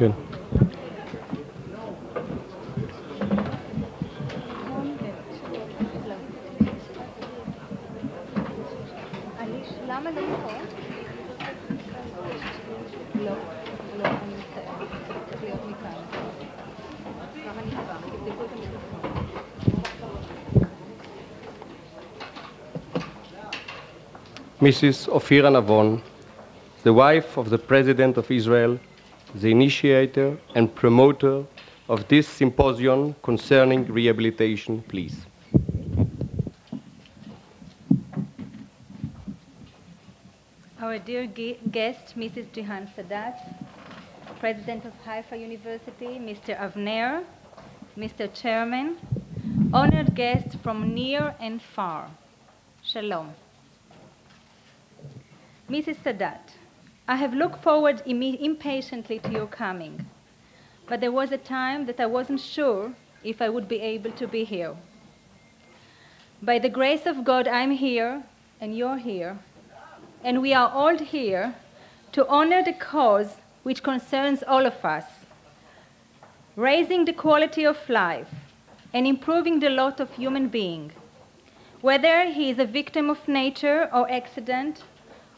כן. למה לא נכון? לא, לא, אני מצטערת. צריך להיות מכאן. כמה נקבע? תבדקו את המיקרופון. Mrs. Ofira Navon, the wife of the President of Israel, the initiator and promoter of this symposium concerning rehabilitation, please. Our dear guest, Mrs. G'Ihan Saadat, President of Haifa University, Mr. Avner, Mr. Chairman, honored guests from near and far, Shalom. Mrs. Saadat, I have looked forward impatiently to your coming, but there was a time that I wasn't sure if I would be able to be here. By the grace of God, I'm here, and you're here, and we are all here to honor the cause which concerns all of us, raising the quality of life and improving the lot of human being, whether he is a victim of nature or accident,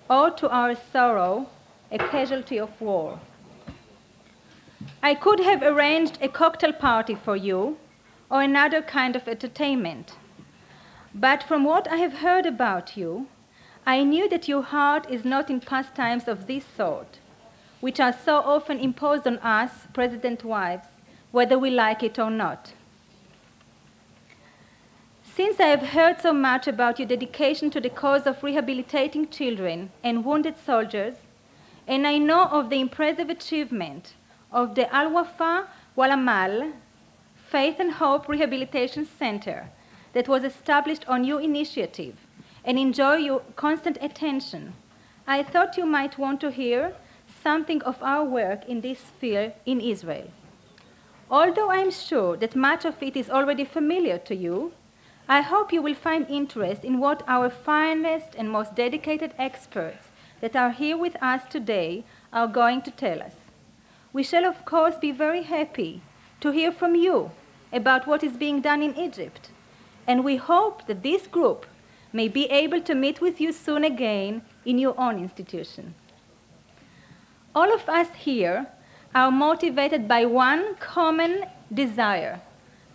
or to our sorrow, a casualty of war. I could have arranged a cocktail party for you or another kind of entertainment, but from what I have heard about you, I knew that your heart is not in pastimes of this sort, which are so often imposed on us, president wives, whether we like it or not. Since I have heard so much about your dedication to the cause of rehabilitating children and wounded soldiers, and I know of the impressive achievement of the Al-Wafa Wal-Amal Faith and Hope Rehabilitation Center that was established on your initiative and enjoy your constant attention, I thought you might want to hear something of our work in this field in Israel. Although I am sure that much of it is already familiar to you, I hope you will find interest in what our finest and most dedicated experts that are here with us today are going to tell us. We shall, of course, be very happy to hear from you about what is being done in Egypt, and we hope that this group may be able to meet with you soon again in your own institution. All of us here are motivated by one common desire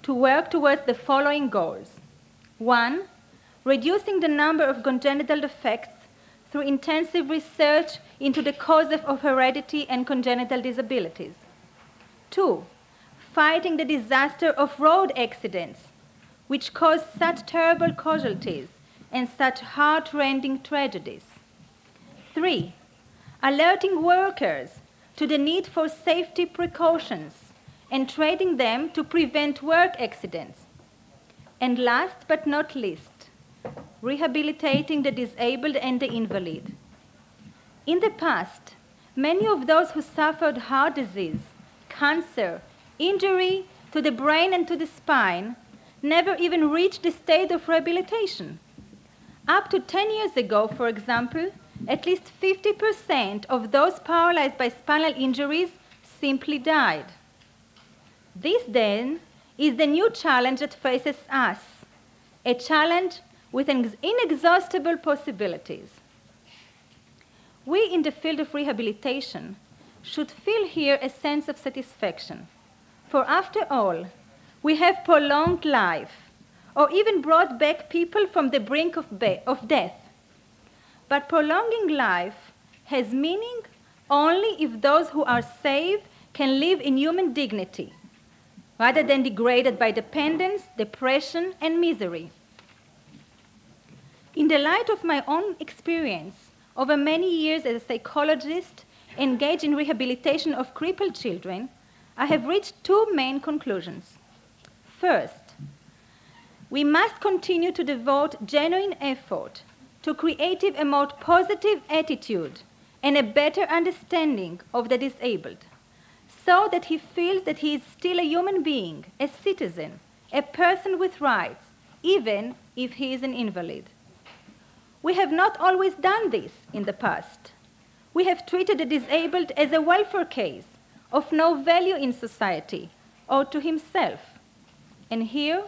to work towards the following goals. 1, reducing the number of congenital defects through intensive research into the causes of heredity and congenital disabilities. 2, fighting the disaster of road accidents, which cause such terrible casualties and such heart-rending tragedies. 3, alerting workers to the need for safety precautions and training them to prevent work accidents. And last but not least, rehabilitating the disabled and the invalid. In the past, many of those who suffered heart disease, cancer, injury to the brain and to the spine never even reached the state of rehabilitation. Up to 10 years ago, for example, at least 50% of those paralyzed by spinal injuries simply died. This then is the new challenge that faces us, a challenge with inexhaustible possibilities. We in the field of rehabilitation should feel here a sense of satisfaction, for after all, we have prolonged life, or even brought back people from the brink of death. But prolonging life has meaning only if those who are saved can live in human dignity, rather than degraded by dependence, depression, and misery. In the light of my own experience over many years as a psychologist engaged in rehabilitation of crippled children, I have reached 2 main conclusions. First, we must continue to devote genuine effort to creating a more positive attitude and a better understanding of the disabled, so that he feels that he is still a human being, a citizen, a person with rights, even if he is an invalid. We have not always done this in the past. We have treated the disabled as a welfare case of no value in society or to himself. And here,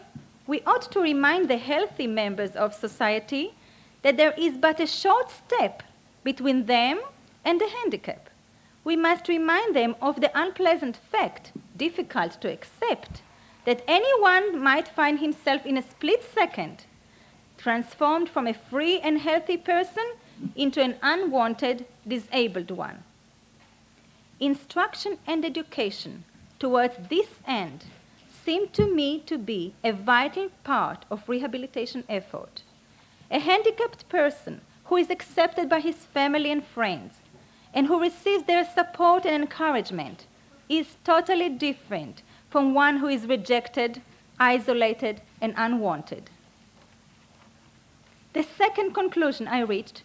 we ought to remind the healthy members of society that there is but a short step between them and the handicap. We must remind them of the unpleasant fact, difficult to accept, that anyone might find himself in a split second transformed from a free and healthy person into an unwanted, disabled one. Instruction and education towards this end seem to me to be a vital part of rehabilitation effort. A handicapped person who is accepted by his family and friends and who receives their support and encouragement is totally different from one who is rejected, isolated, and unwanted. The second conclusion I reached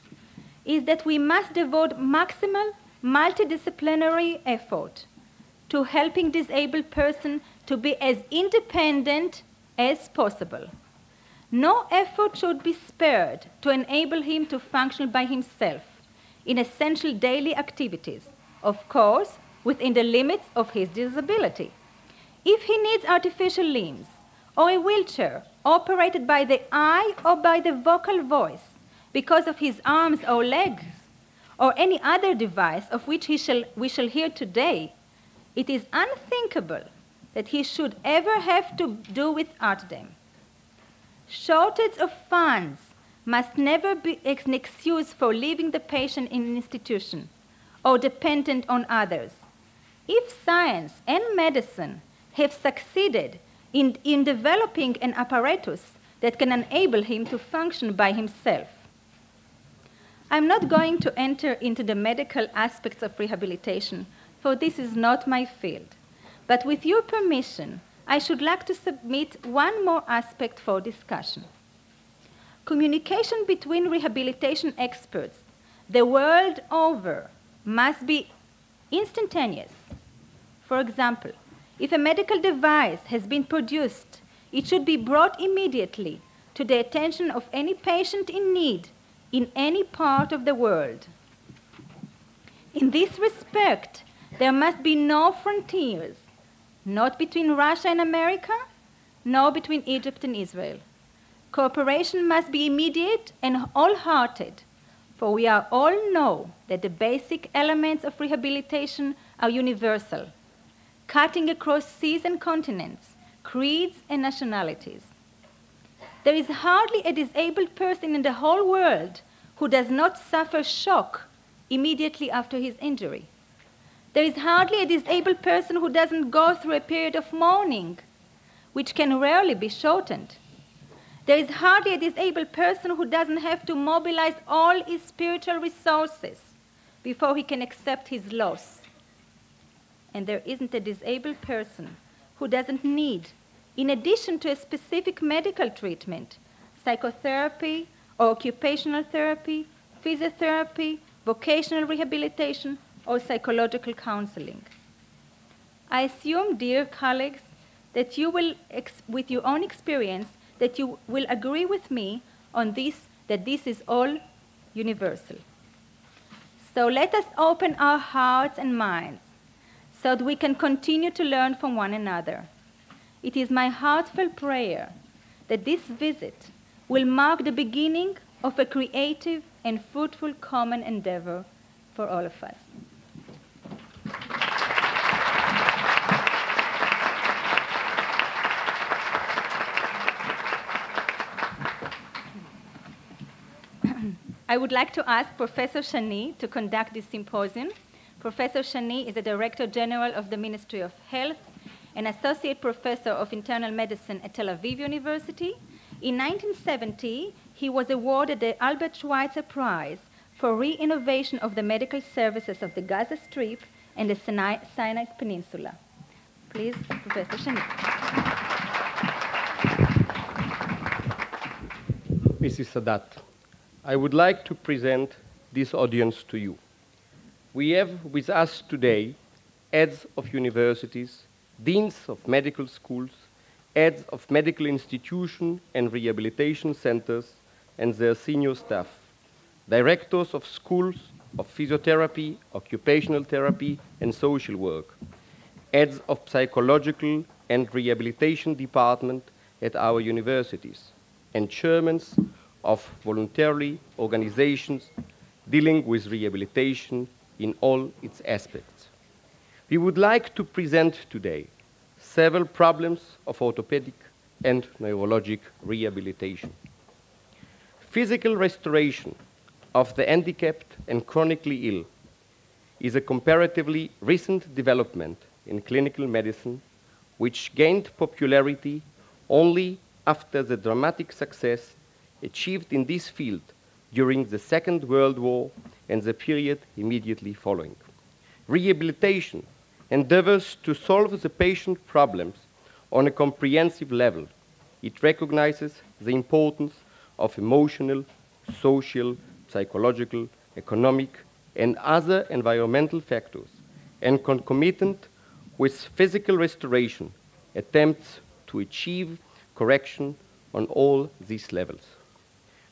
is that we must devote maximal multidisciplinary effort to helping disabled person to be as independent as possible. No effort should be spared to enable him to function by himself in essential daily activities, of course, within the limits of his disability. If he needs artificial limbs or a wheelchair operated by the eye or by the vocal voice because of his arms or legs, or any other device of which we shall hear today, it is unthinkable that he should ever have to do without them. Shortage of funds must never be an excuse for leaving the patient in an institution or dependent on others. If science and medicine have succeeded in developing an apparatus that can enable him to function by himself, I'm not going to enter into the medical aspects of rehabilitation, for this is not my field. But with your permission, I should like to submit one more aspect for discussion. Communication between rehabilitation experts the world over must be instantaneous. For example, if a medical device has been produced, it should be brought immediately to the attention of any patient in need in any part of the world. In this respect, there must be no frontiers, not between Russia and America, nor between Egypt and Israel. Cooperation must be immediate and wholehearted, for we all know that the basic elements of rehabilitation are universal, cutting across seas and continents, creeds and nationalities. There is hardly a disabled person in the whole world who does not suffer shock immediately after his injury. There is hardly a disabled person who doesn't go through a period of mourning, which can rarely be shortened. There is hardly a disabled person who doesn't have to mobilize all his spiritual resources before he can accept his loss. And there isn't a disabled person who doesn't need, in addition to a specific medical treatment, psychotherapy or occupational therapy, physiotherapy, vocational rehabilitation, or psychological counseling. I assume, dear colleagues, that you will, with your own experience, that you will agree with me on this, that this is all universal. So let us open our hearts and minds so that we can continue to learn from one another. It is my heartfelt prayer that this visit will mark the beginning of a creative and fruitful common endeavor for all of us. I would like to ask Professor Shani to conduct this symposium. Professor Shani is the Director General of the Ministry of Health, an Associate Professor of Internal Medicine at Tel Aviv University. In 1970, he was awarded the Albert Schweitzer Prize for re-innovation of the medical services of the Gaza Strip and the Sinai Peninsula. Please, Professor Shani. Mrs. Saadat, I would like to present this audience to you. We have with us today heads of universities, deans of medical schools, heads of medical institutions and rehabilitation centers and their senior staff, directors of schools of physiotherapy, occupational therapy, and social work, heads of psychological and rehabilitation department at our universities, and chairmen of voluntary organizations dealing with rehabilitation in all its aspects. We would like to present today several problems of orthopedic and neurologic rehabilitation. Physical restoration of the handicapped and chronically ill is a comparatively recent development in clinical medicine which gained popularity only after the dramatic success achieved in this field during the Second World War and the period immediately following. Rehabilitation endeavors to solve the patient problems on a comprehensive level. It recognizes the importance of emotional, social, psychological, economic, and other environmental factors, and concomitant with physical restoration, attempts to achieve correction on all these levels.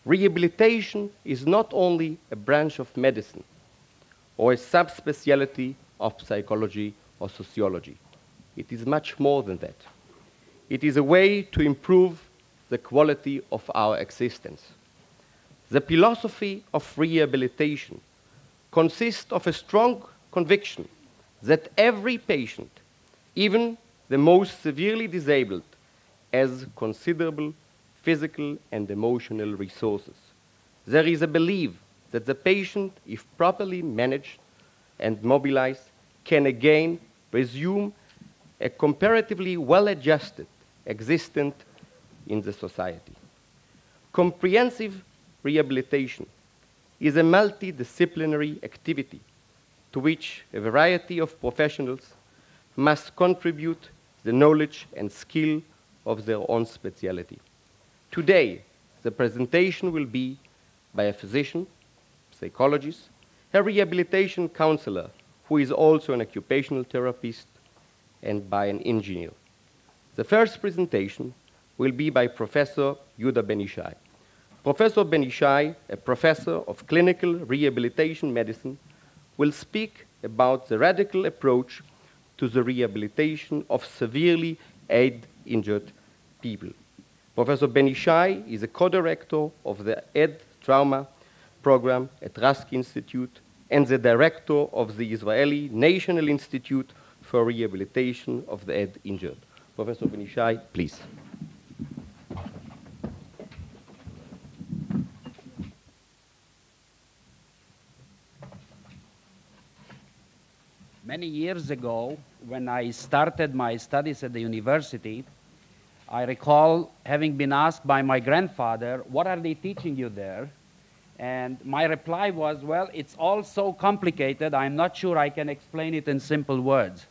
Rehabilitation is not only a branch of medicine or a subspecialty of psychology or sociology. It is much more than that. It is a way to improve the quality of our existence. The philosophy of rehabilitation consists of a strong conviction that every patient, even the most severely disabled, has considerable physical and emotional resources. There is a belief that the patient, if properly managed and mobilized, can again resume a comparatively well-adjusted existence in the society. Comprehensive rehabilitation is a multidisciplinary activity to which a variety of professionals must contribute the knowledge and skill of their own specialty. Today, the presentation will be by a physician, psychologist, a rehabilitation counselor who is also an occupational therapist, and by an engineer. The first presentation will be by Professor Yehuda Ben-Ishai. Professor Ben-Ishai, a professor of clinical rehabilitation medicine, will speak about the radical approach to the rehabilitation of severely head-injured people. Professor Ben-Ishai is a co-director of the head trauma program at Rusk Institute and the director of the Israeli National Institute for Rehabilitation of the Head Injured. Professor Ben-Ishai, please. Many years ago, when I started my studies at the university, I recall having been asked by my grandfather, "What are they teaching you there?" And my reply was, "Well, it's all so complicated, I'm not sure I can explain it in simple words."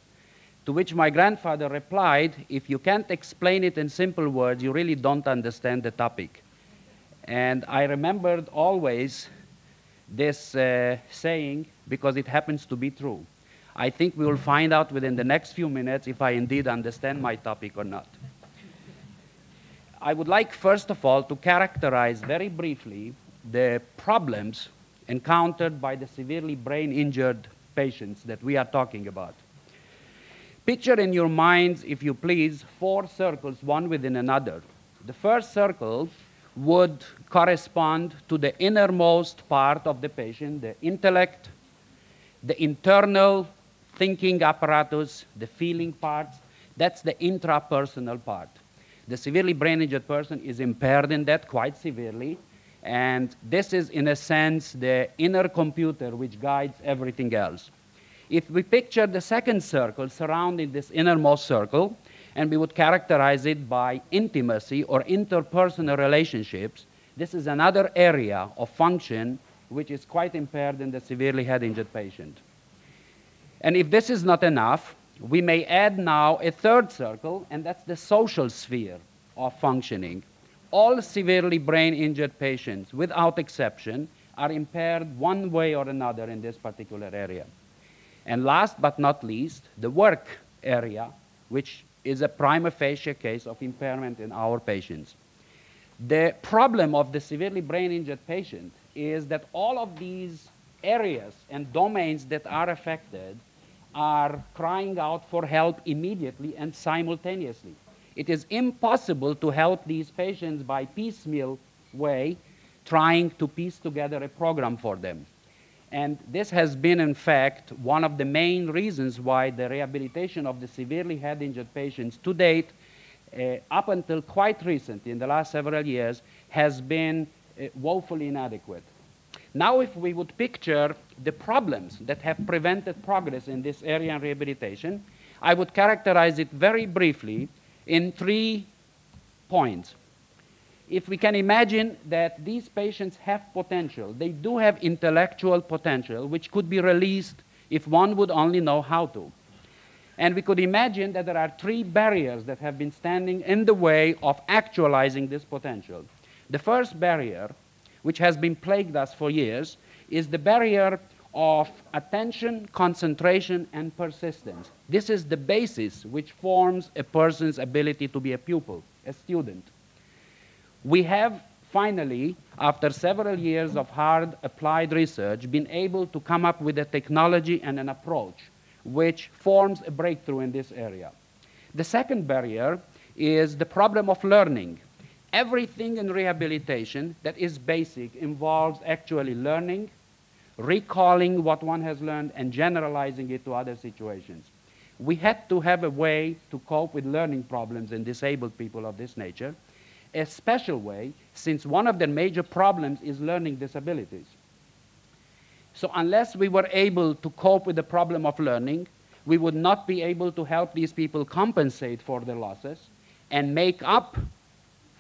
To which my grandfather replied, "If you can't explain it in simple words, you really don't understand the topic." And I remembered always this saying because it happens to be true. I think we will find out within the next few minutes if I indeed understand my topic or not. I would like, first of all, to characterize very briefly the problems encountered by the severely brain-injured patients that we are talking about. Picture in your minds, if you please, 4 circles, one within another. The first circle would correspond to the innermost part of the patient, the intellect, the internal thinking apparatus, the feeling parts. That's the intrapersonal part. The severely brain-injured person is impaired in that quite severely, and this is, in a sense, the inner computer which guides everything else. If we picture the second circle surrounding this innermost circle, and we would characterize it by intimacy or interpersonal relationships, this is another area of function which is quite impaired in the severely head-injured patient. And if this is not enough, we may add now a third circle, and that's the social sphere of functioning. All severely brain-injured patients, without exception, are impaired one way or another in this particular area. And last but not least, the work area, which is a prima facie case of impairment in our patients. The problem of the severely brain-injured patient is that all of these areas and domains that are affected are crying out for help immediately and simultaneously. It is impossible to help these patients by piecemeal way, trying to piece together a program for them. And this has been, in fact, one of the main reasons why the rehabilitation of the severely head-injured patients to date, up until quite recently, in the last several years, has been woefully inadequate. Now, if we would picture the problems that have prevented progress in this area in rehabilitation, I would characterize it very briefly in 3 points. If we can imagine that these patients have potential, they do have intellectual potential, which could be released if one would only know how to. And we could imagine that there are 3 barriers that have been standing in the way of actualizing this potential. The first barrier, which has been plagued us for years, is the barrier of attention, concentration, and persistence. This is the basis which forms a person's ability to be a pupil, a student. We have finally, after several years of hard applied research, been able to come up with a technology and an approach which forms a breakthrough in this area. The second barrier is the problem of learning. Everything in rehabilitation that is basic involves actually learning, recalling what one has learned, and generalizing it to other situations. We had to have a way to cope with learning problems in disabled people of this nature, a special way, since one of the major problems is learning disabilities. So unless we were able to cope with the problem of learning, we would not be able to help these people compensate for their losses and make up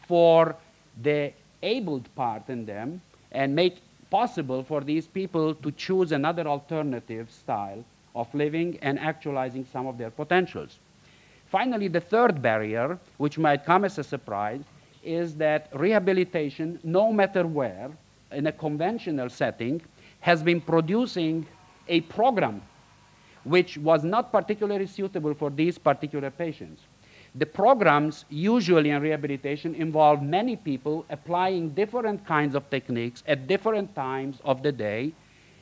for the abled part in them and make possible for these people to choose another alternative style of living and actualizing some of their potentials. Finally, the third barrier, which might come as a surprise, is that rehabilitation, no matter where, in a conventional setting, has been producing a program which was not particularly suitable for these particular patients. The programs usually in rehabilitation involve many people applying different kinds of techniques at different times of the day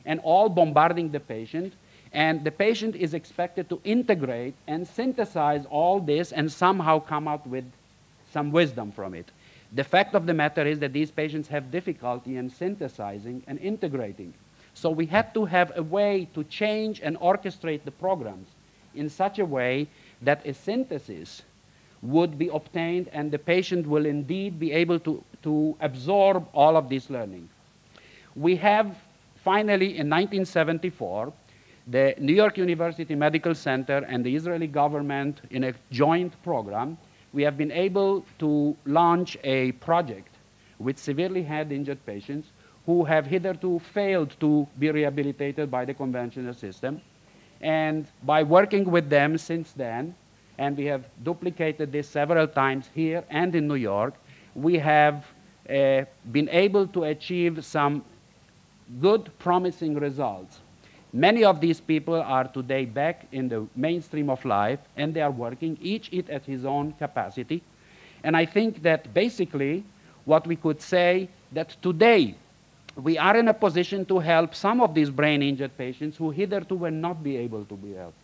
and all bombarding the patient, and the patient is expected to integrate and synthesize all this and somehow come out with some wisdom from it. The fact of the matter is that these patients have difficulty in synthesizing and integrating. So we had to have a way to change and orchestrate the programs in such a way that a synthesis would be obtained and the patient will indeed be able to absorb all of this learning. We have finally in 1974, the New York University Medical Center and the Israeli government in a joint program, we have been able to launch a project with severely head-injured patients who have hitherto failed to be rehabilitated by the conventional system. And by working with them since then, and we have duplicated this several times here and in New York, we have been able to achieve some good, promising results. Many of these people are today back in the mainstream of life, and they are working, each at his own capacity. And I think that basically what we could say that today we are in a position to help some of these brain-injured patients who hitherto will not be able to be helped.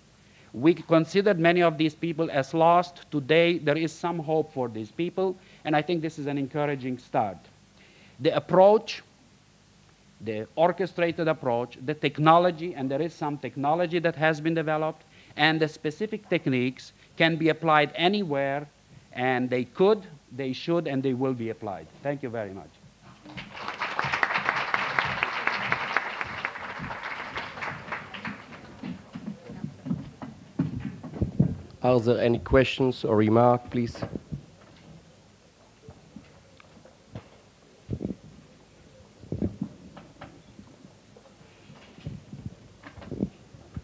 We considered many of these people as lost. Today, there is some hope for these people, and I think this is an encouraging start. The approach, the orchestrated approach, the technology, and there is some technology that has been developed, and the specific techniques can be applied anywhere, and they could, they should, and they will be applied. Thank you very much. Are there any questions or remarks, please?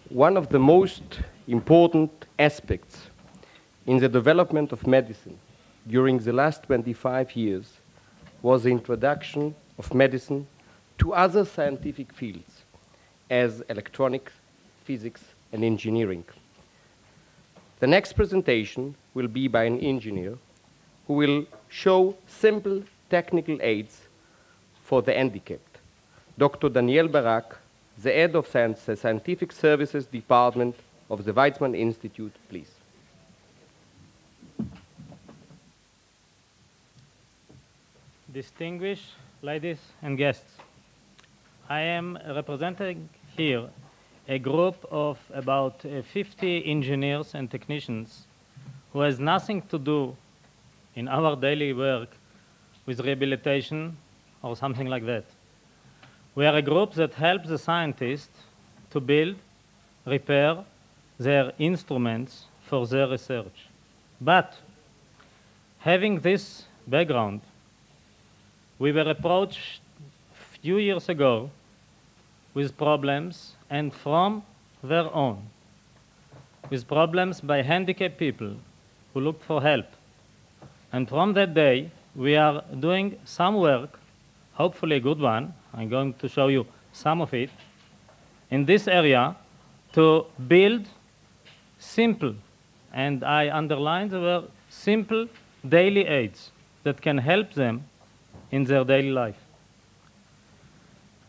One of the most important aspects in the development of medicine during the last 25 years was the introduction of medicine to other scientific fields, as electronics, physics, and engineering. The next presentation will be by an engineer who will show simple technical aids for the handicapped. Dr. Daniel Barak, the head of the Scientific Services Department of the Weizmann Institute, please. Distinguished ladies and guests, I am representing here a group of about 50 engineers and technicians who has nothing to do in our daily work with rehabilitation or something like that. We are a group that helps the scientists to build, repair their instruments for their research. But having this background, we were approached a few years ago with problems, and from their own, with problems by handicapped people who looked for help. And from that day, we are doing some work, hopefully a good one. I'm going to show you some of it, in this area to build simple, and I underline the word simple, daily aids that can help them in their daily life.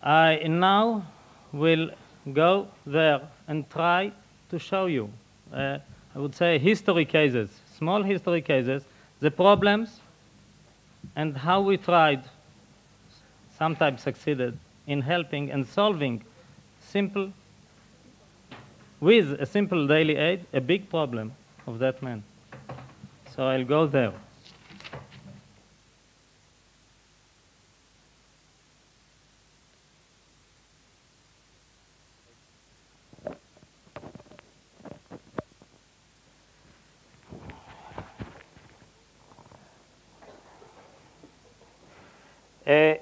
I now will go there and try to show you, I would say, history cases, small history cases, the problems, and how we tried, sometimes succeeded, in helping and solving simple, with a simple daily aid, a big problem of that man. So I'll go there.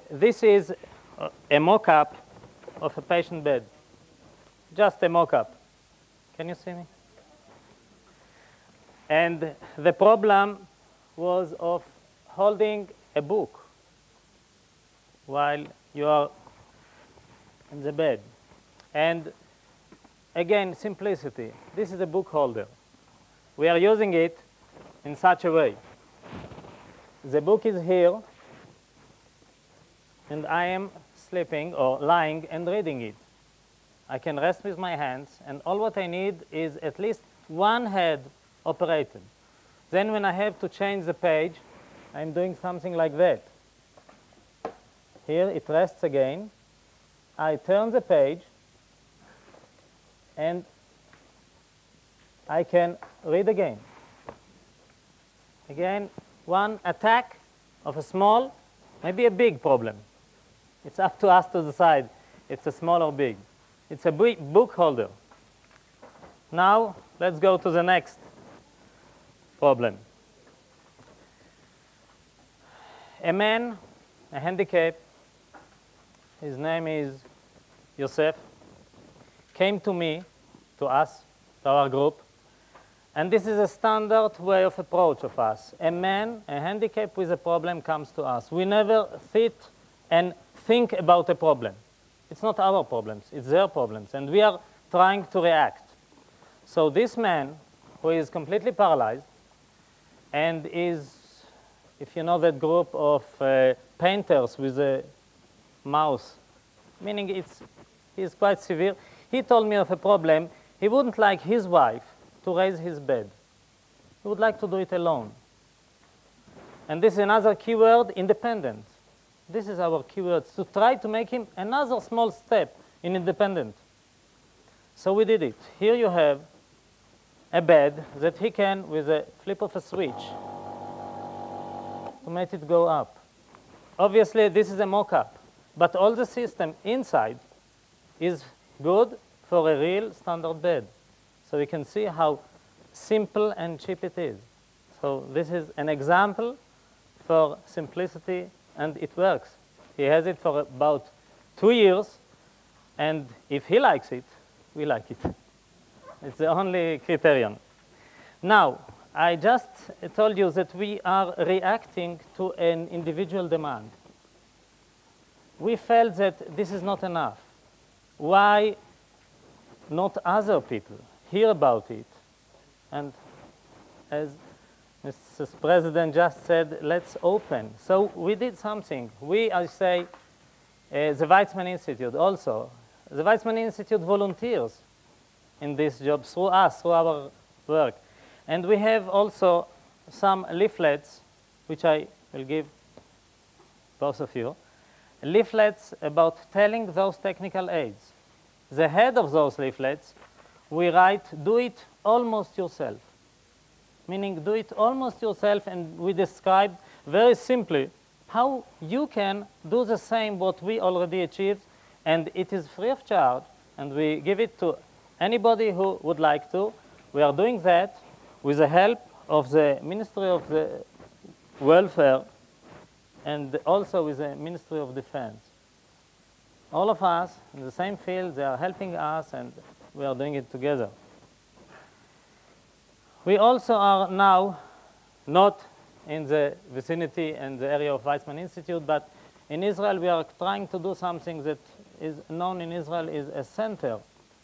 This is a mock-up of a patient bed, just a mock-up. Can you see me? And the problem was of holding a book while you are in the bed. And again, simplicity. This is a book holder. We are using it in such a way. The book is here, and I am sleeping or lying and reading it. I can rest with my hands, and all what I need is at least one head operated. Then when I have to change the page, I'm doing something like that. Here it rests again. I turn the page, and I can read again. Again, one attack of a small, maybe a big problem. It's up to us to decide it's a small or big. It's a book holder. Now, let's go to the next problem. A man, a handicap, his name is Yosef, came to me, to us, to our group, and this is a standard way of approach of us. A man, a handicap with a problem comes to us. We never sit and think about a problem. It's not our problems, it's their problems, and we are trying to react. So this man, who is completely paralyzed, and is, if you know that group of painters with a mouse, meaning he's quite severe, he told me of a problem. He wouldn't like his wife to raise his bed. He would like to do it alone. And this is another keyword, independent. This is our keyword, to try to make him another small step in independent. So we did it. Here you have a bed that he can, with a flip of a switch, to make it go up. Obviously, this is a mock-up, but all the system inside is good for a real standard bed. So you can see how simple and cheap it is. So this is an example for simplicity, and it works. He has it for about 2 years, and if he likes it, we like it. It's the only criterion. Now, I just told you that we are reacting to an individual demand. We felt that this is not enough. Why not other people hear about it? And as Mrs. President just said, let's open. So we did something. We, I say, the Weizmann Institute also. The Weizmann Institute volunteers in this job through us, through our work. And we have also some leaflets, which I will give both of you, leaflets about telling those technical aids. The head of those leaflets, we write, do it almost yourself, meaning do it almost yourself, and we describe very simply how you can do the same what we already achieved, and it is free of charge, and we give it to anybody who would like to. We are doing that with the help of the Ministry of the Welfare and also with the Ministry of Defense. All of us in the same field, they are helping us, and we are doing it together. We also are now not in the vicinity and the area of Weizmann Institute, but in Israel we are trying to do something that is known in Israel as a center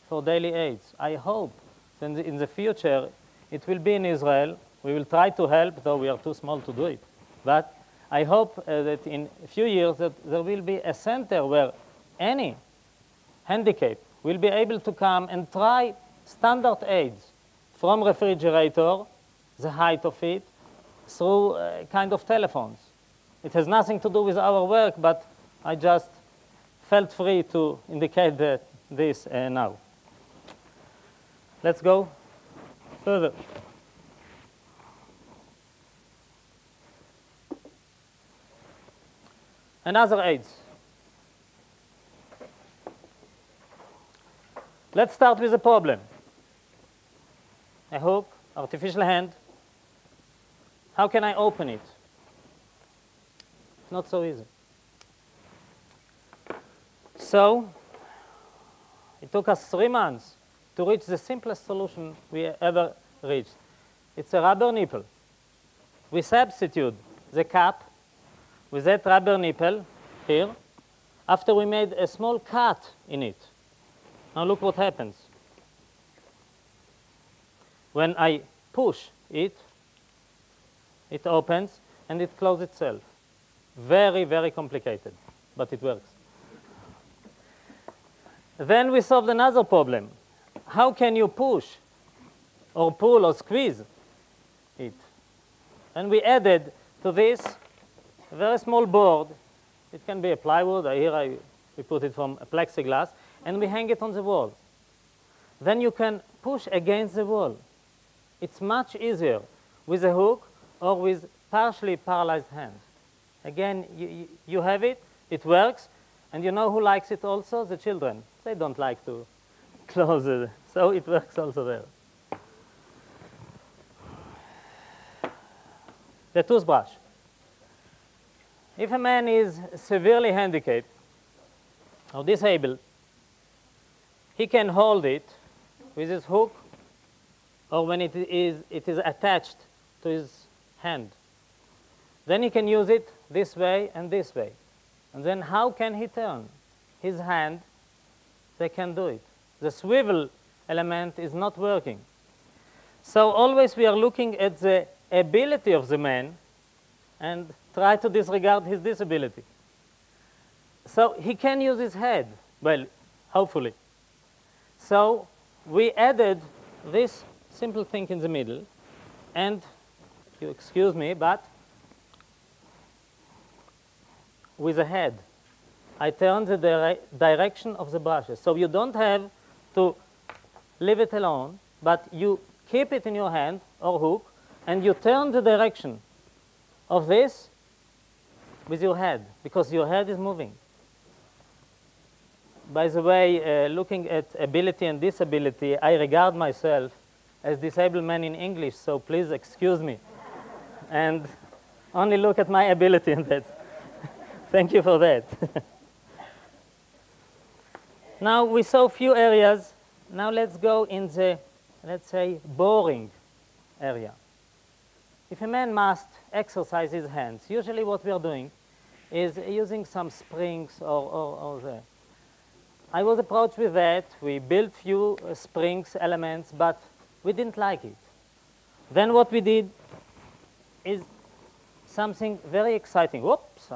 for daily aids. I hope that in the future it will be in Israel. We will try to help, though we are too small to do it. But I hope that in a few years that there will be a center where any handicap will be able to come and try standard aids from refrigerator, the height of it, through kind of telephones. It has nothing to do with our work, but I just felt free to indicate this now. Let's go further. And other aids. Let's start with a problem. A hook, artificial hand. How can I open it? It's not so easy. So it took us 3 months to reach the simplest solution we ever reached. It's a rubber nipple. We substitute the cap with that rubber nipple here after we made a small cut in it. Now look what happens. When I push it, it opens and it closes itself. Very, very complicated, but it works. Then we solved another problem. How can you push or pull or squeeze it? And we added to this a very small board. It can be a plywood. We put it from a plexiglass, and we hang it on the wall. Then you can push against the wall. It's much easier with a hook or with partially paralyzed hands. Again, you have it, it works, and you know who likes it also? The children. They don't like to close it, so it works also there. The toothbrush. If a man is severely handicapped or disabled, he can hold it with his hook, or when it is attached to his hand. Then he can use it this way and this way. And then how can he turn his hand? They can do it. The swivel element is not working. So always we are looking at the ability of the man and try to disregard his disability. So he can use his head, well, hopefully. So we added this simple thing in the middle, and you excuse me, but with the head, I turn the direction of the brushes. So you don't have to leave it alone, but you keep it in your hand or hook, and you turn the direction of this with your head, because your head is moving. By the way, looking at ability and disability, I regard myself as disabled man in English, so please excuse me. And only look at my ability in that. Thank you for that. Now we saw a few areas. Now let's go in the, let's say, boring area. If a man must exercise his hands, usually what we are doing is using some springs or the. I was approached with that. We built few springs elements, but we didn't like it. Then what we did is something very exciting. Whoops.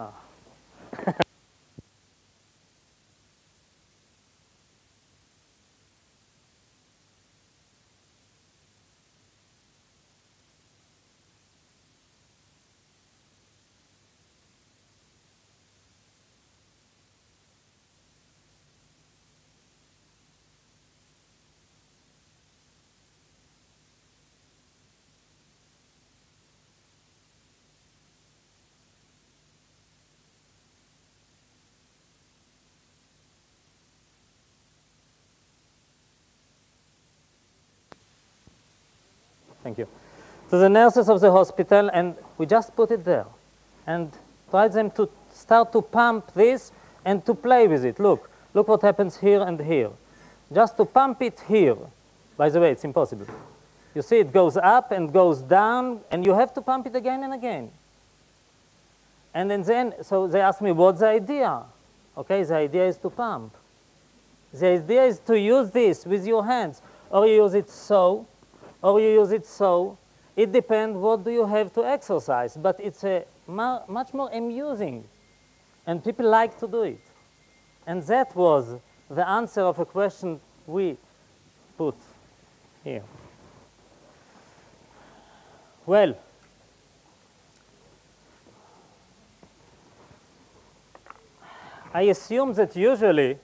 thank you, to the nurses of the hospital, and we just put it there and tried them to start to pump this and to play with it. Look what happens here and here. Just to pump it here. By the way, it's impossible. You see, it goes up and goes down, and you have to pump it again and again. And then, so they asked me, what's the idea? Okay, the idea is to pump. The idea is to use this with your hands, or you use it so, or you use it so. It depends what do you have to exercise, but it's much more amusing, and people like to do it. And that was the answer of a question we put here. Well, I assume that usually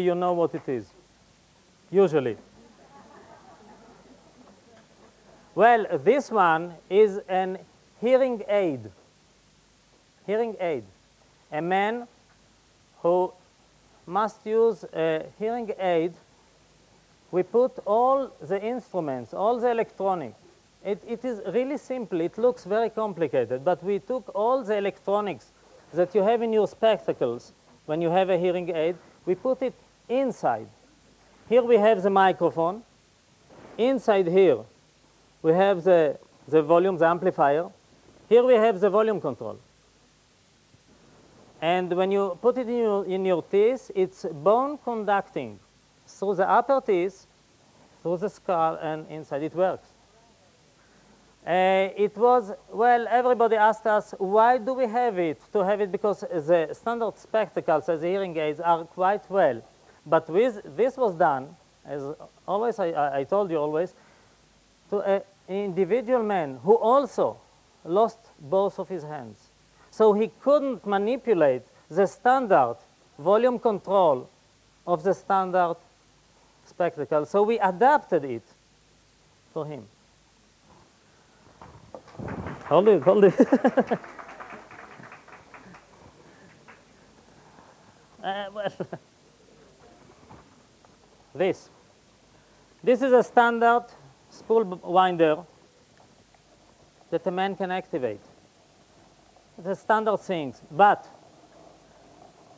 you know what it is. Usually. Well, this one is an hearing aid. Hearing aid. A man who must use a hearing aid. We put all the instruments, all the electronics. It is really simple. It looks very complicated, but we took all the electronics that you have in your spectacles when you have a hearing aid. We put it inside. Here we have the microphone. Inside here, we have the volume, the amplifier. Here we have the volume control. And when you put it in your teeth, it's bone conducting through the upper teeth, through the skull, and inside. It works. It was, well, everybody asked us, why do we have it? To have it because the standard spectacles as hearing aids are quite well. But this was done, as always, I told you always, to an individual man who also lost both of his hands. So he couldn't manipulate the standard volume control of the standard spectacle. So we adapted it for him. Hold it. Well, this is a standard spool winder that a man can activate. The standard things, but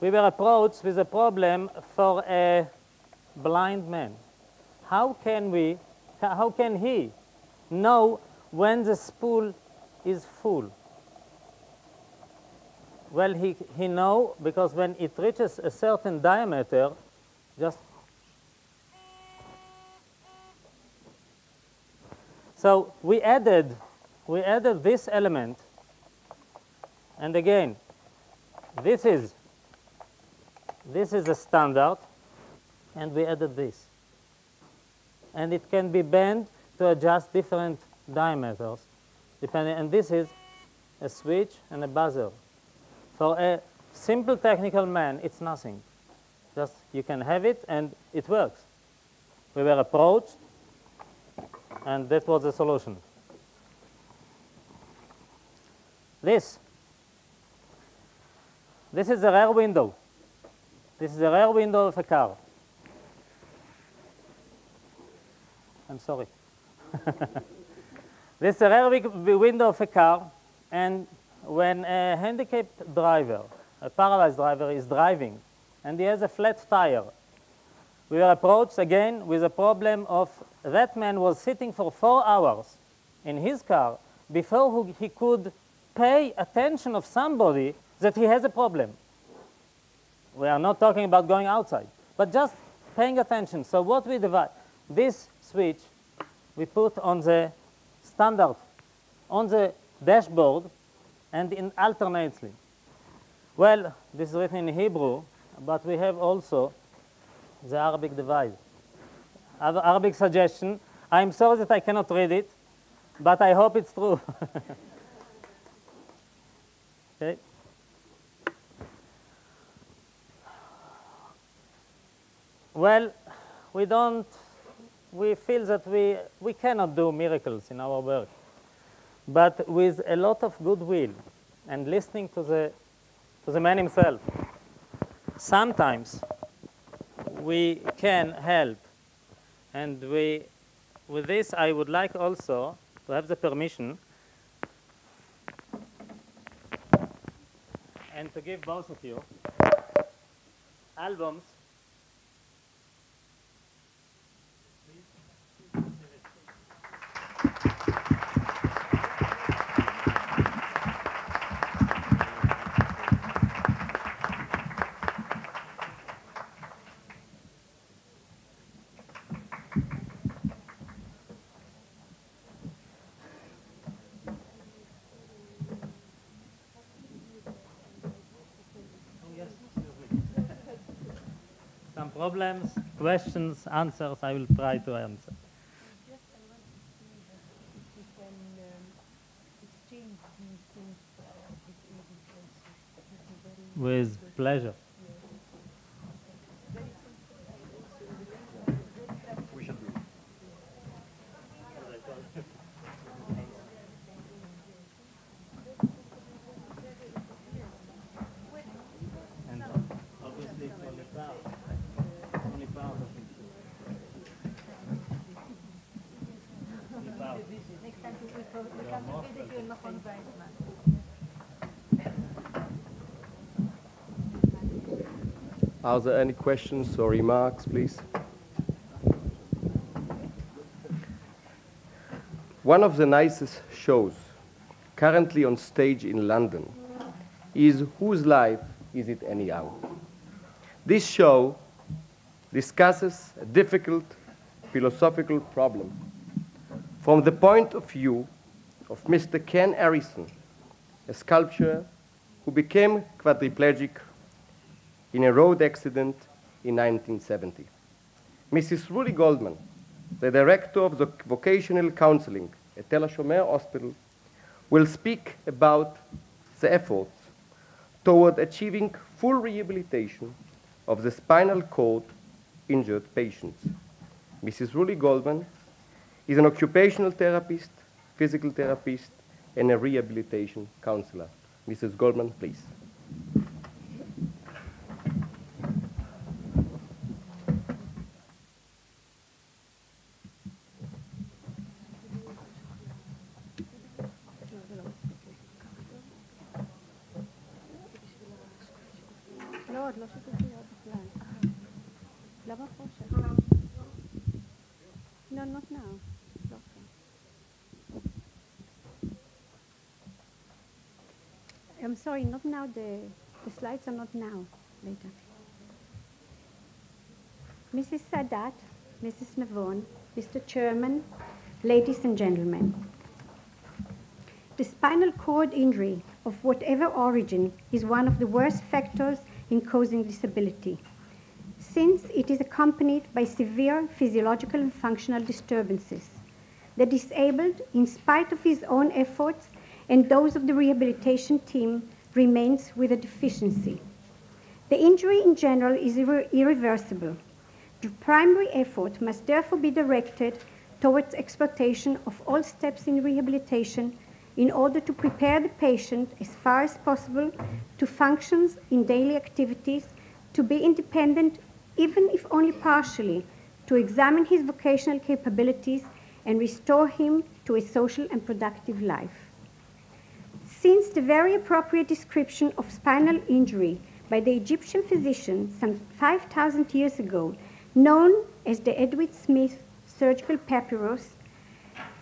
we were approached with a problem for a blind man. How can he know when the spool is full? Well, he know because when it reaches a certain diameter, just so we added this element. And again, this is a standard, and we added this. And it can be bent to adjust different diameters, depending. And this is a switch and a buzzer. For a simple technical man, it's nothing. Just you can have it, and it works. We were approached, and that was the solution. This is the rear window. This is the rear window of a car. I'm sorry. This is the rear window of a car, and when a handicapped driver, a paralyzed driver, is driving, and he has a flat tire, we were approached again with a problem of that man was sitting for 4 hours in his car before he could pay attention of somebody that he has a problem. We are not talking about going outside, but just paying attention. So what we divide, this switch we put on the standard, on the dashboard, and in alternately. Well, this is written in Hebrew, but we have also the Arabic device. Arabic suggestion. I'm sorry that I cannot read it, but I hope it's true. Okay. Well, we feel that we cannot do miracles in our work, but with a lot of goodwill and listening to the man himself, sometimes we can help, and we with this, I would like also to have the permission and to give both of you albums. Some problems, questions, answers, I will try to answer. With pleasure. We should do. And obviously it's only part of it. Only part. Next time we visit you in Nabon. Are there any questions or remarks, please? One of the nicest shows currently on stage in London is Whose Life Is It Anyhow? This show discusses a difficult philosophical problem from the point of view of Mr. Ken Harrison, a sculptor who became quadriplegic in a road accident in 1970. Mrs. Rudy Goldman, the director of the vocational counseling at Tel HaShomer Hospital, will speak about the efforts toward achieving full rehabilitation of the spinal cord injured patients. Mrs. Rudy Goldman is an occupational therapist, physical therapist, and a rehabilitation counselor. Mrs. Goldman, please. No, not now. I'm sorry, not now. The slides are not now. Later. Mrs. Saadat, Mrs. Navon, Mr. Chairman, ladies and gentlemen. The spinal cord injury of whatever origin is one of the worst factors in causing disability, since it is accompanied by severe physiological and functional disturbances. The disabled, in spite of his own efforts and those of the rehabilitation team, remains with a deficiency. The injury in general is irreversible. The primary effort must therefore be directed towards exploitation of all steps in rehabilitation in order to prepare the patient as far as possible to functions in daily activities, to be independent, even if only partially, to examine his vocational capabilities and restore him to a social and productive life. Since the very appropriate description of spinal injury by the Egyptian physician some 5,000 years ago, known as the Edward Smith surgical papyrus,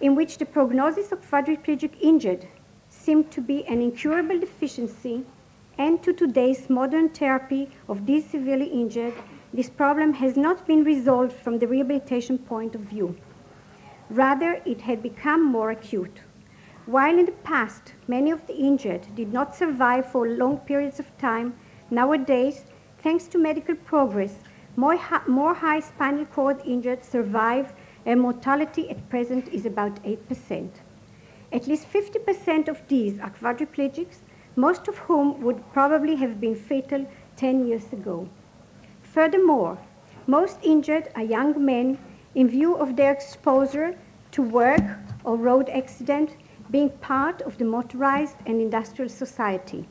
in which the prognosis of quadriplegic injured seemed to be an incurable deficiency, and to today's modern therapy of these severely injured, this problem has not been resolved from the rehabilitation point of view. Rather, it had become more acute. While in the past, many of the injured did not survive for long periods of time, nowadays, thanks to medical progress, more high spinal cord injured survive, and mortality at present is about 8%. At least 50% of these are quadriplegics, most of whom would probably have been fatal 10 years ago. Furthermore, most injured are young men in view of their exposure to work or road accident, being part of the motorized and industrial society.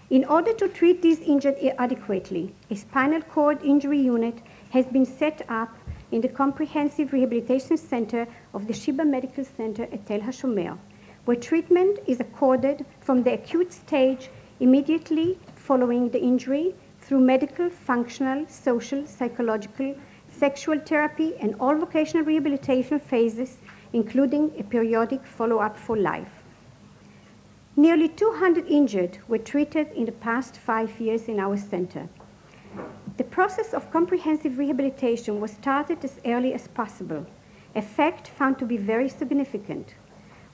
In order to treat these injured adequately, a spinal cord injury unit has been set up in the Comprehensive Rehabilitation Center of the Sheba Medical Center at Tel HaShomer, where treatment is accorded from the acute stage immediately following the injury through medical, functional, social, psychological, sexual therapy, and all vocational rehabilitation phases, including a periodic follow-up for life. Nearly 200 injured were treated in the past 5 years in our center. The process of comprehensive rehabilitation was started as early as possible, a fact found to be very significant.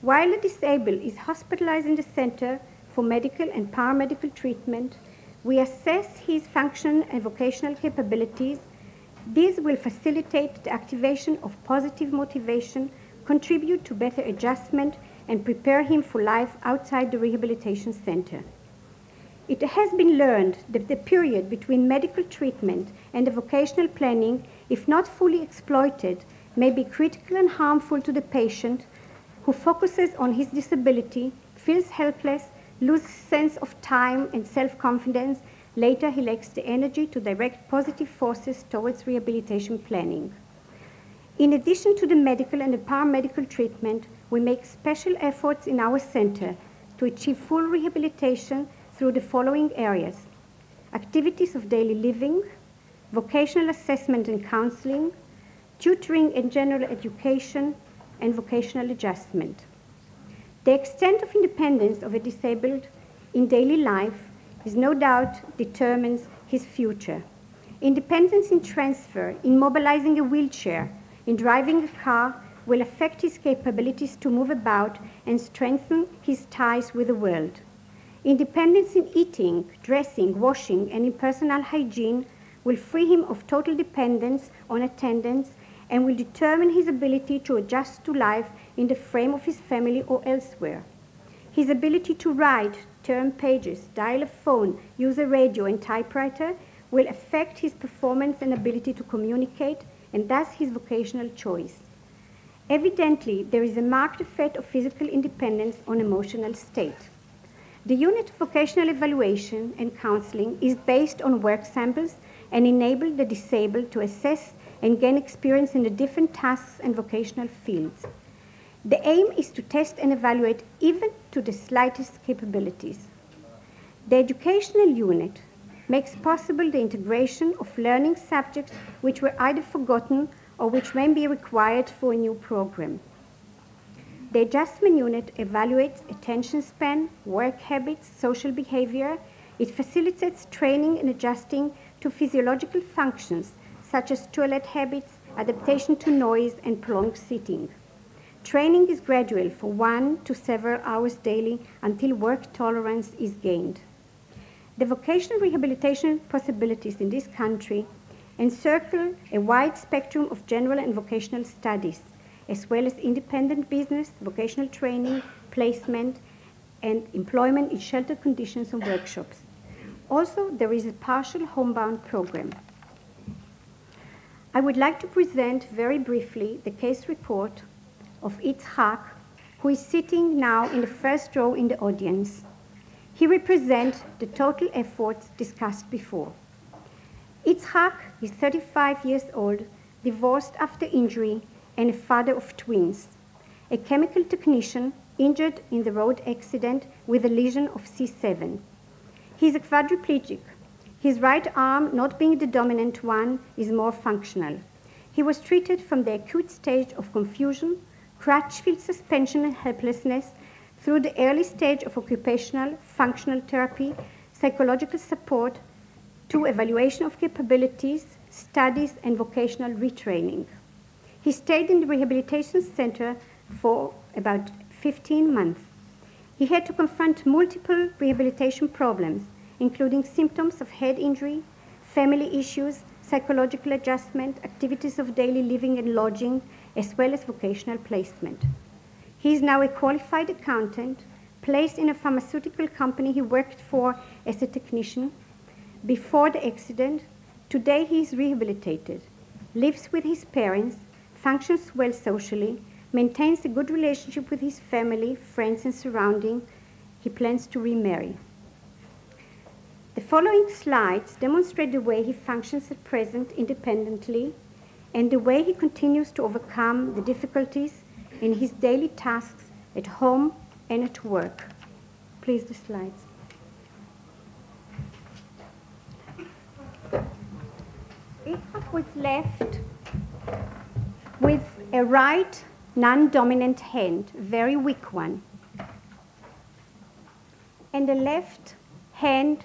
While a disabled is hospitalized in the center for medical and paramedical treatment, we assess his function and vocational capabilities. These will facilitate the activation of positive motivation, contribute to better adjustment, and prepare him for life outside the rehabilitation center. It has been learned that the period between medical treatment and the vocational planning, if not fully exploited, may be critical and harmful to the patient who focuses on his disability, feels helpless, loses sense of time and self-confidence. Later, he lacks the energy to direct positive forces towards rehabilitation planning. In addition to the medical and the paramedical treatment, we make special efforts in our center to achieve full rehabilitation through the following areas: activities of daily living, vocational assessment and counseling, tutoring and general education, and vocational adjustment. The extent of independence of a disabled in daily life is no doubt determines his future. Independence in transfer, in mobilizing a wheelchair, in driving a car will affect his capabilities to move about and strengthen his ties with the world. Independence in eating, dressing, washing, and in personal hygiene will free him of total dependence on attendants and will determine his ability to adjust to life in the frame of his family or elsewhere. His ability to write, turn pages, dial a phone, use a radio and typewriter will affect his performance and ability to communicate, and thus his vocational choice. Evidently, there is a marked effect of physical independence on emotional state. The unit of vocational evaluation and counseling is based on work samples and enables the disabled to assess and gain experience in the different tasks and vocational fields. The aim is to test and evaluate even to the slightest capabilities. The educational unit makes possible the integration of learning subjects which were either forgotten or which may be required for a new program. The adjustment unit evaluates attention span, work habits, social behavior. It facilitates training and adjusting to physiological functions such as toilet habits, adaptation to noise, and prolonged sitting. Training is gradual for 1 to several hours daily until work tolerance is gained. The vocational rehabilitation possibilities in this country encircle a wide spectrum of general and vocational studies, as well as independent business, vocational training, placement, and employment in sheltered conditions and workshops. Also, there is a partial homebound program. I would like to present very briefly the case report of Yitzhak, who is sitting now in the first row in the audience. He represents the total efforts discussed before. Yitzhak is 35 years old, divorced after injury, and a father of twins, a chemical technician injured in the road accident with a lesion of C7. He is a quadriplegic. His right arm, not being the dominant one, is more functional. He was treated from the acute stage of confusion, crutch-filled suspension and helplessness, through the early stage of occupational, functional therapy, psychological support, to evaluation of capabilities, studies, and vocational retraining. He stayed in the rehabilitation center for about 15 months. He had to confront multiple rehabilitation problems, including symptoms of head injury, family issues, psychological adjustment, activities of daily living and lodging, as well as vocational placement. He is now a qualified accountant, placed in a pharmaceutical company he worked for as a technician. Before the accident, today he is rehabilitated, lives with his parents, functions well socially, maintains a good relationship with his family, friends, and surroundings. He plans to remarry. The following slides demonstrate the way he functions at present independently and the way he continues to overcome the difficulties in his daily tasks at home and at work. Please, the slides. Yitzhak was left with a right non-dominant hand, very weak one, and a left hand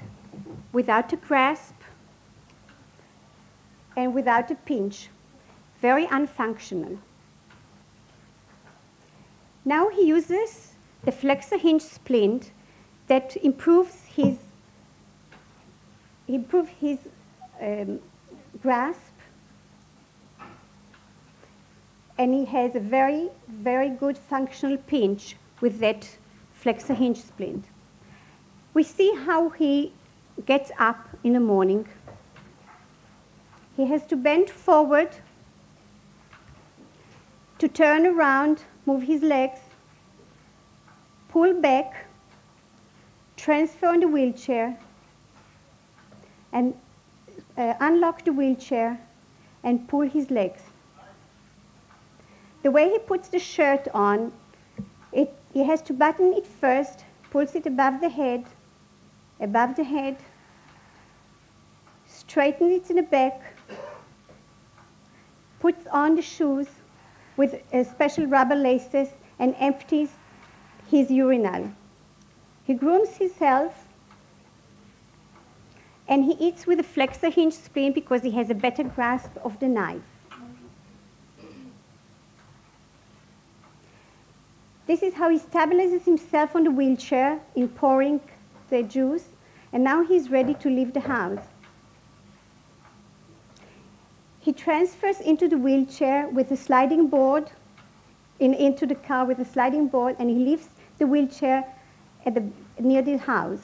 without a grasp and without a pinch, very unfunctional. Now he uses the flexor hinge splint that improves his grasp, and he has a very, very good functional pinch with that flexor hinge splint. We see how he gets up in the morning. He has to bend forward, to turn around, move his legs, pull back, transfer on the wheelchair, and unlock the wheelchair and pull his legs. The way he puts the shirt on, he has to button it first, pulls it above the head, straightens it in the back, puts on the shoes with special rubber laces, and empties his urinal. He grooms himself, and he eats with a flexor hinge splint because he has a better grasp of the knife. This is how he stabilizes himself on the wheelchair in pouring the juice, and now he's ready to leave the house. He transfers into the wheelchair with a sliding board, into the car with a sliding board, and he leaves the wheelchair near the house.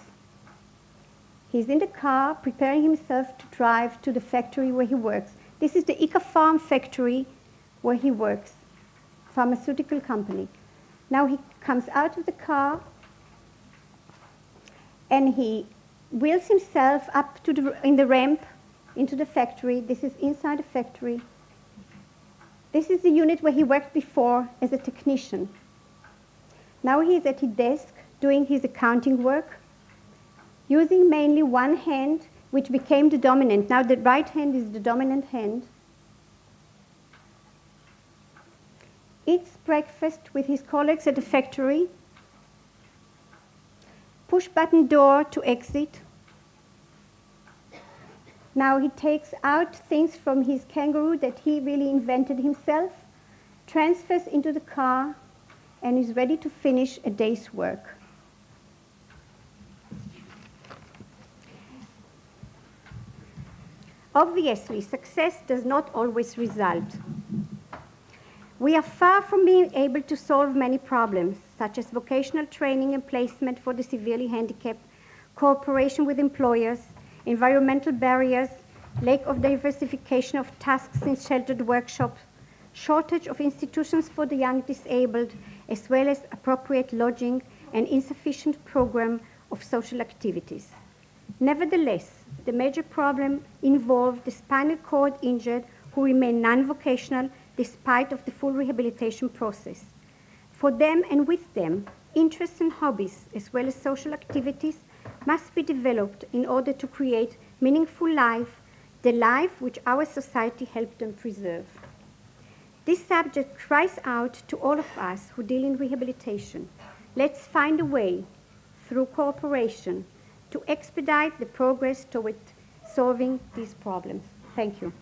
He's in the car preparing himself to drive to the factory where he works. This is the Ica Farm factory where he works, pharmaceutical company. Now he comes out of the car and he wheels himself up to in the ramp into the factory. This is inside the factory. This is the unit where he worked before as a technician. Now he's at his desk doing his accounting work, using mainly one hand, which became the dominant. Now the right hand is the dominant hand. Eats breakfast with his colleagues at the factory, push-button door to exit. Now he takes out things from his kangaroo that he really invented himself, transfers into the car, and is ready to finish a day's work. Obviously, success does not always result. We are far from being able to solve many problems, such as vocational training and placement for the severely handicapped, cooperation with employers, environmental barriers, lack of diversification of tasks in sheltered workshops, shortage of institutions for the young disabled, as well as appropriate lodging and insufficient program of social activities. Nevertheless, the major problem involved the spinal cord injured who remain non-vocational despite of the full rehabilitation process. For them and with them, interests and hobbies, as well as social activities, must be developed in order to create meaningful life, the life which our society helped them preserve. This subject cries out to all of us who deal in rehabilitation. Let's find a way, through cooperation, to expedite the progress toward solving these problems. Thank you.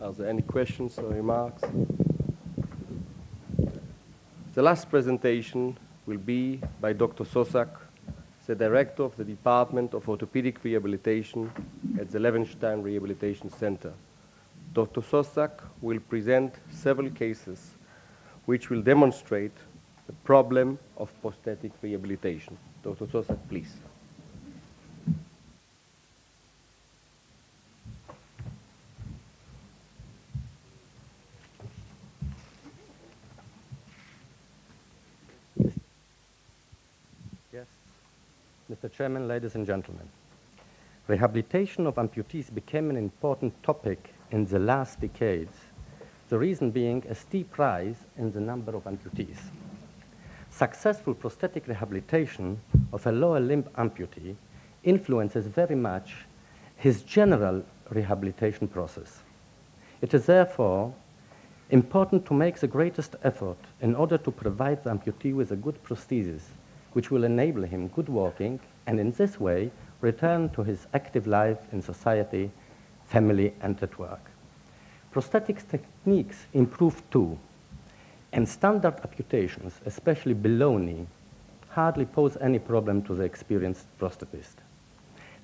Are there any questions or remarks? The last presentation will be by Dr. Sosak, the Director of the Department of Orthopedic Rehabilitation at the Levenstein Rehabilitation Center. Dr. Sosak will present several cases which will demonstrate the problem of prosthetic rehabilitation. Dr. Sosak, please. Mr. Chairman, ladies and gentlemen, rehabilitation of amputees became an important topic in the last decades, the reason being a steep rise in the number of amputees. Successful prosthetic rehabilitation of a lower limb amputee influences very much his general rehabilitation process. It is therefore important to make the greatest effort in order to provide the amputee with a good prosthesis, which will enable him good walking and in this way return to his active life in society, family, and at work. Prosthetics techniques improve too, and standard amputations, especially below knee, hardly pose any problem to the experienced prosthetist.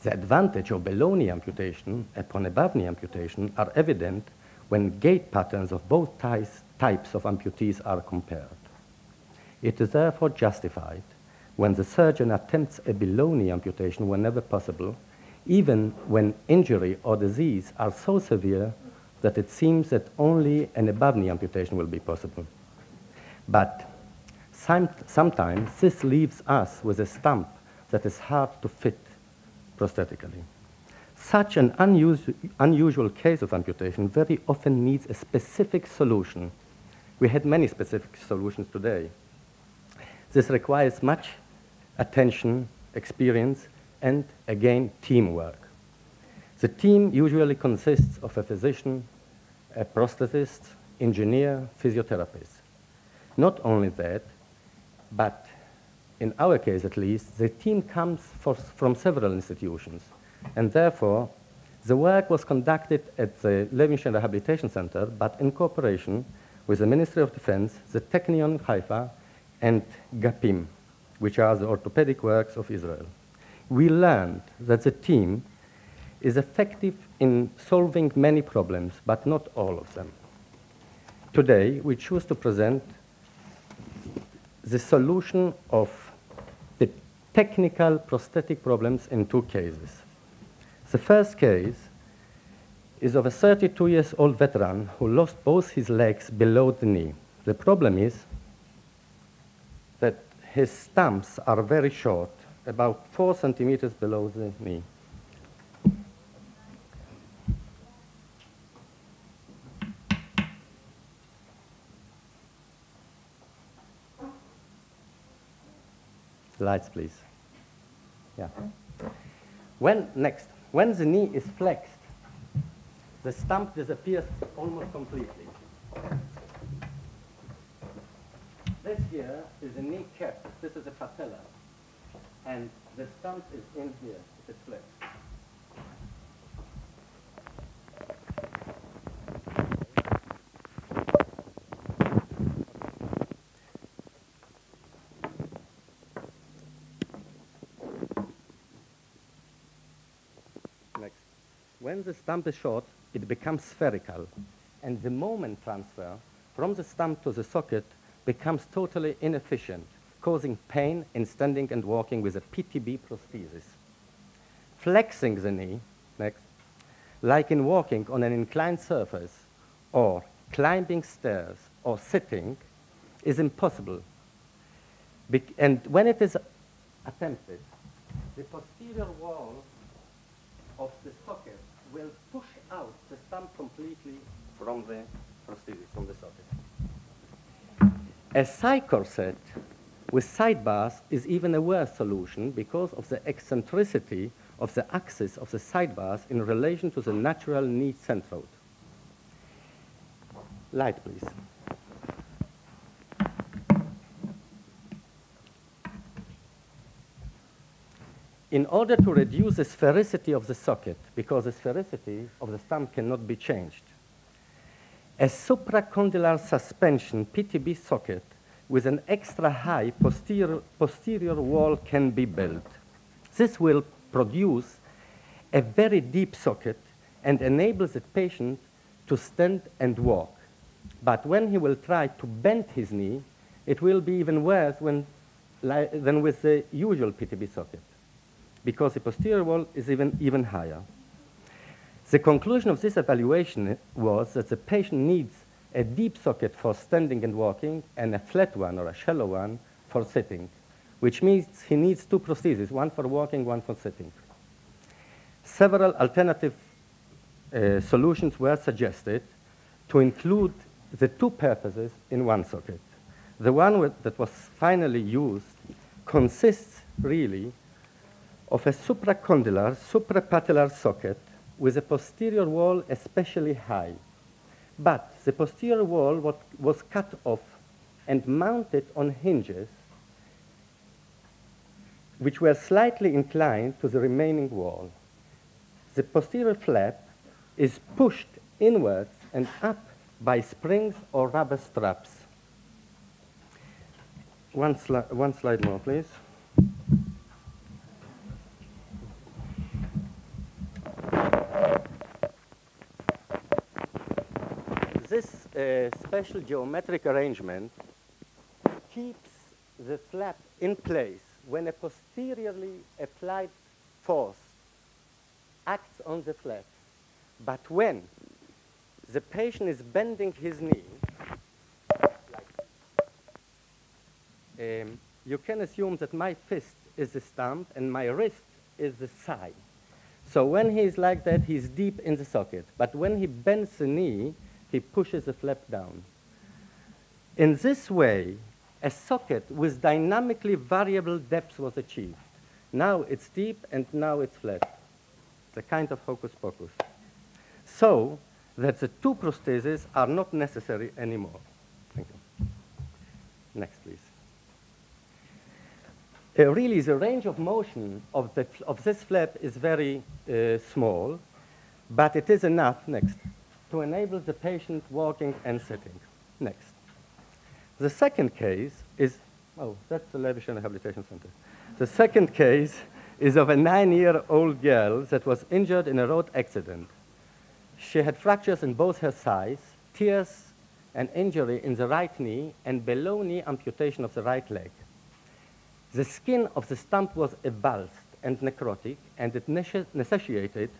The advantage of below knee amputation upon above knee amputation are evident when gait patterns of both types of amputees are compared. It is therefore justified when the surgeon attempts a below knee amputation whenever possible, even when injury or disease are so severe that it seems that only an above knee amputation will be possible. But sometimes this leaves us with a stump that is hard to fit prosthetically. Such an unusual case of amputation very often needs a specific solution. We had many specific solutions today. This requires much attention, experience, and again, teamwork. The team usually consists of a physician, a prosthetist, engineer, physiotherapist. Not only that, but in our case at least, the team comes from several institutions, and therefore, the work was conducted at the Levinstein Rehabilitation Center, but in cooperation with the Ministry of Defense, the Technion חיפה, and GAPIM, which are the orthopedic works of Israel. We learned that the team is effective in solving many problems, but not all of them. Today, we choose to present the solution of the technical prosthetic problems in two cases. The first case is of a 32-year-old veteran who lost both his legs below the knee. The problem is that his stumps are very short, about 4 centimeters below the knee. Lights, please. Yeah. When the knee is flexed, the stump disappears almost completely. This here is a knee cap. This is a patella. And the stump is in here. It's flexed. Next. When the stump is short, it becomes spherical, and the moment transfer from the stump to the socket becomes totally inefficient, causing pain in standing and walking with a PTB prosthesis. Flexing the knee, next, like in walking on an inclined surface or climbing stairs or sitting, is impossible. And when it is attempted, the posterior wall of the socket will push out the stump completely from the prosthesis, from the socket. A side corset with sidebars is even a worse solution because of the eccentricity of the axis of the sidebars in relation to the natural knee centroid. Light, please. In order to reduce the sphericity of the socket, because the sphericity of the stump cannot be changed, a supracondylar suspension PTB socket with an extra high posterior wall can be built. This will produce a very deep socket and enables the patient to stand and walk. But when he will try to bend his knee, it will be even worse than with the usual PTB socket, because the posterior wall is even higher. The conclusion of this evaluation was that the patient needs a deep socket for standing and walking and a flat one or a shallow one for sitting, which means he needs two prostheses, one for walking, one for sitting. Several alternative solutions were suggested to include the two purposes in one socket. The one that was finally used consists really of a supracondylar, suprapatellar socket with a posterior wall especially high. But the posterior wall was cut off and mounted on hinges which were slightly inclined to the remaining wall. The posterior flap is pushed inwards and up by springs or rubber straps. One slide more, please. This special geometric arrangement keeps the flap in place when a posteriorly applied force acts on the flap. But when the patient is bending his knee, you can assume that my fist is the stump and my wrist is the side. So when he's like that, he's deep in the socket. But when he bends the knee, he pushes the flap down. In this way, a socket with dynamically variable depth was achieved. Now it's deep and now it's flat. It's a kind of hocus pocus. So that the two prostheses are not necessary anymore. Thank you. Next, please. Really, the range of motion of this flap is very small, but it is enough, next, to enable the patient walking and sitting. Next. The second case is, oh, that's the Levish Rehabilitation Center. The second case is of a 9-year-old girl that was injured in a road accident. She had fractures in both her thighs, tears and injury in the right knee, and below knee amputation of the right leg. The skin of the stump was avulsed and necrotic, and it necessitated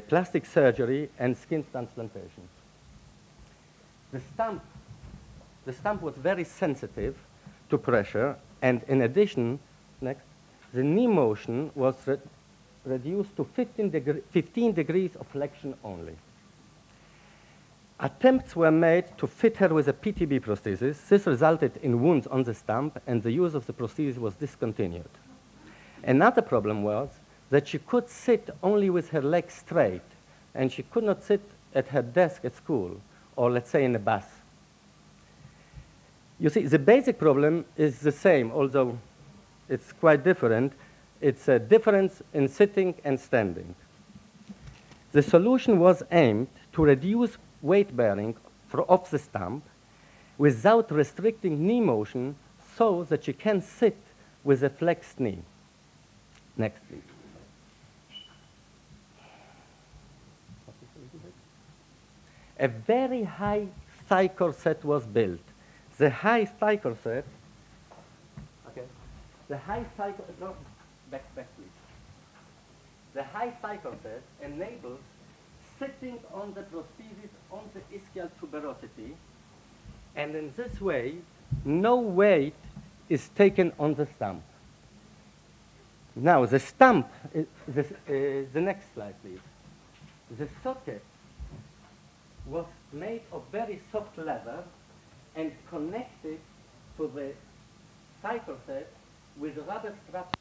plastic surgery and skin transplantation. The stump was very sensitive to pressure, and in addition, next, the knee motion was reduced to 15 degrees of flexion only. Attempts were made to fit her with a PTB prosthesis. This resulted in wounds on the stump, and the use of the prosthesis was discontinued. Another problem was that she could sit only with her legs straight, and she could not sit at her desk at school, or let's say in a bus. You see, the basic problem is the same, although it's quite different. It's a difference in sitting and standing. The solution was aimed to reduce weight bearing off the stump without restricting knee motion so that she can sit with a flexed knee. Next, please. A very high thigh corset was built. The high thigh corset, okay, the high thigh corset, no, back please. The high thigh corset enables sitting on the prosthesis on the ischial tuberosity, and in this way, no weight is taken on the stump. Now, the stump, the next slide, please. The socket was made of very soft leather and connected to the thigh corset with rubber straps